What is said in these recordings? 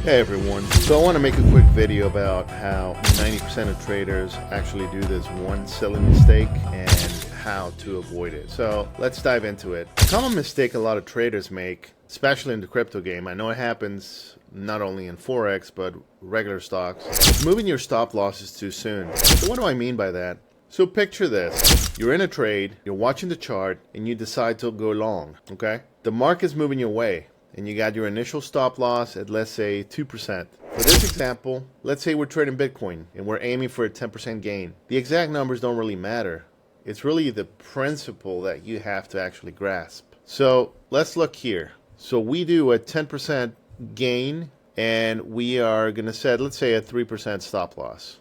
Hey everyone, so I want to make a quick video about how 90% of traders actually do this one silly mistake and how to avoid it. So let's dive into it. A common mistake a lot of traders make, especially in the crypto game, I know it happens not only in Forex but regular stocks, is moving your stop losses too soon. So what do I mean by that? So picture this. You're in a trade, you're watching the chart, and you decide to go long, okay? The market's moving your way, and you got your initial stop loss at, let's say, 2%. For this example, let's say we're trading Bitcoin and we're aiming for a 10% gain. The exact numbers don't really matter. It's really the principle that you have to actually grasp. So let's look here. So we do a 10% gain and we are going to set, let's say, a 3% stop loss.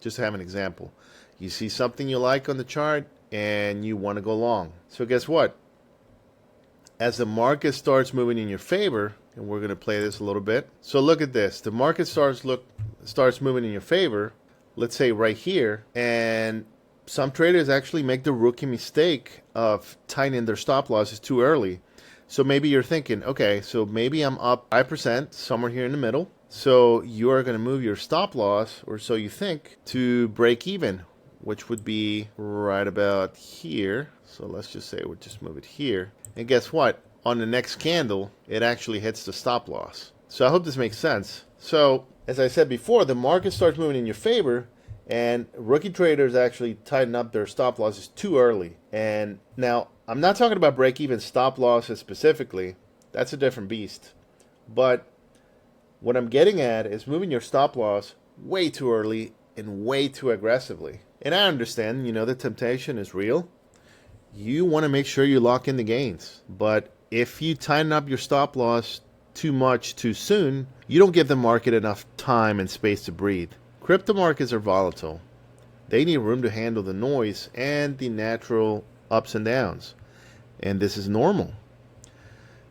Just to have an example. You see something you like on the chart and you want to go long. So guess what? As the market starts moving in your favor, and we're going to play this a little bit. So look at this. The market starts moving in your favor, let's say right here, and some traders actually make the rookie mistake of tightening their stop losses too early. So maybe you're thinking, okay, so maybe I'm up 5%, somewhere here in the middle. So you are going to move your stop loss, or so you think, to break even, which would be right about here. So let's just say we'll just move it here. And guess what? On the next candle, it actually hits the stop loss. So I hope this makes sense. So as I said before, the market starts moving in your favor, and rookie traders actually tighten up their stop losses too early. And now, I'm not talking about break-even stop losses specifically. That's a different beast. But what I'm getting at is moving your stop loss way too early and way too aggressively. And I understand, the temptation is real. You want to make sure you lock in the gains. But if you tighten up your stop loss too much too soon, you don't give the market enough time and space to breathe. Crypto markets are volatile. They need room to handle the noise and the natural ups and downs. And this is normal.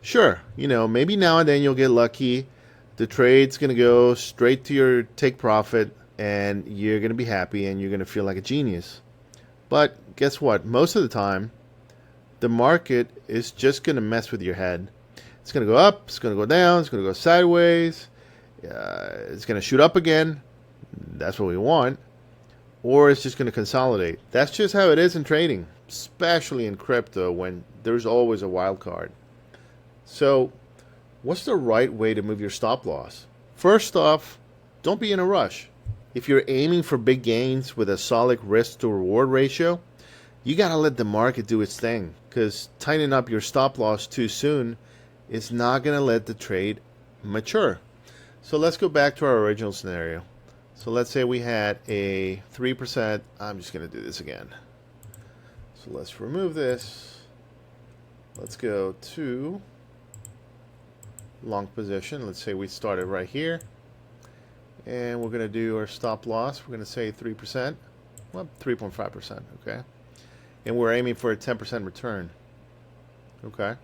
Sure, maybe now and then you'll get lucky. The trade's going to go straight to your take profit and you're going to be happy and you're going to feel like a genius. But guess what? Most of the time, the market is just going to mess with your head. It's going to go up, it's going to go down, it's going to go sideways, it's going to shoot up again. That's what we want. Or it's just going to consolidate. That's just how it is in trading, especially in crypto when there's always a wild card. So, what's the right way to move your stop loss? First off, don't be in a rush. If you're aiming for big gains with a solid risk to reward ratio, you got to let the market do its thing, because tightening up your stop loss too soon is not going to let the trade mature. So let's go back to our original scenario. So let's say we had a 3%. I'm just going to do this again. So let's remove this. Let's go to long position. Let's say we started right here. And we're going to do our stop loss. We're going to say 3%. Well, 3.5%. Okay. And we're aiming for a 10% return. Okay.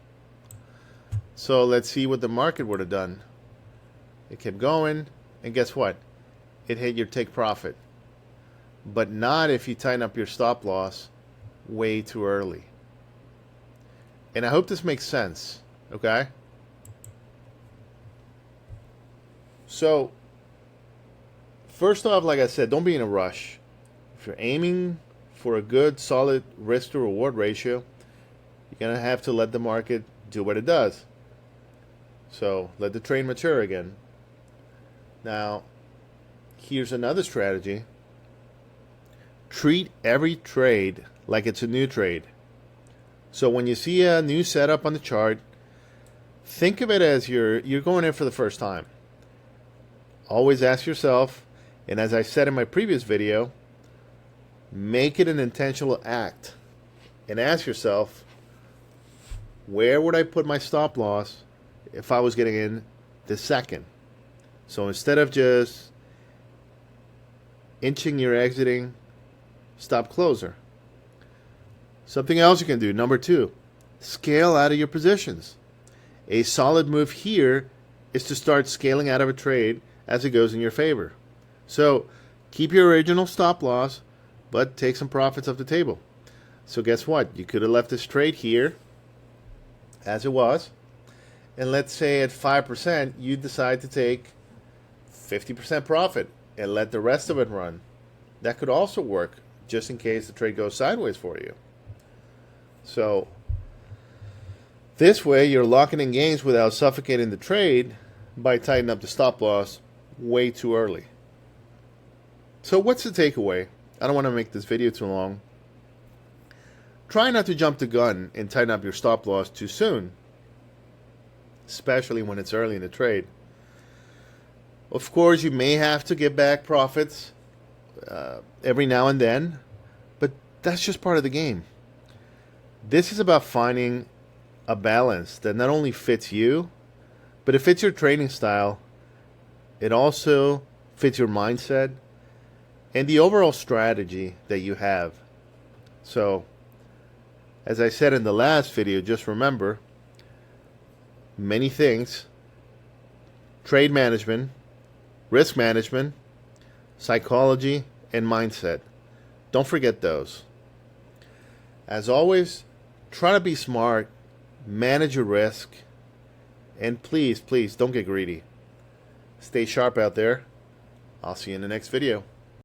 So let's see what the market would have done. It kept going. And guess what? It hit your take profit. But not if you tighten up your stop loss way too early. And I hope this makes sense. Okay. So, first off, like I said, don't be in a rush. If you're aiming for a good, solid risk to reward ratio, you're going to have to let the market do what it does. So, let the trade mature again. Now, here's another strategy. Treat every trade like it's a new trade. So, when you see a new setup on the chart, think of it as you're going in for the first time. Always ask yourself, and as I said in my previous video, make it an intentional act. And ask yourself, where would I put my stop loss if I was getting in this second? So instead of just inching your exiting stop closer. Something else you can do, number 2, scale out of your positions. A solid move here is to start scaling out of a trade as it goes in your favor. So keep your original stop loss, but take some profits off the table. So guess what? You could have left this trade here as it was, and let's say at 5% you decide to take 50% profit and let the rest of it run. That could also work, just in case the trade goes sideways for you. So this way you're locking in gains without suffocating the trade by tightening up the stop loss way too early. So what's the takeaway? I don't want to make this video too long. Try not to jump the gun and tighten up your stop loss too soon, especially when it's early in the trade. Of course, you may have to get back profits every now and then, but that's just part of the game. This is about finding a balance that not only fits you, but it fits your trading style. It also fits your mindset and the overall strategy that you have. So, as I said in the last video, just remember many things: trade management, risk management, psychology, and mindset. Don't forget those. As always, try to be smart, manage your risk, and please, please don't get greedy. Stay sharp out there. I'll see you in the next video.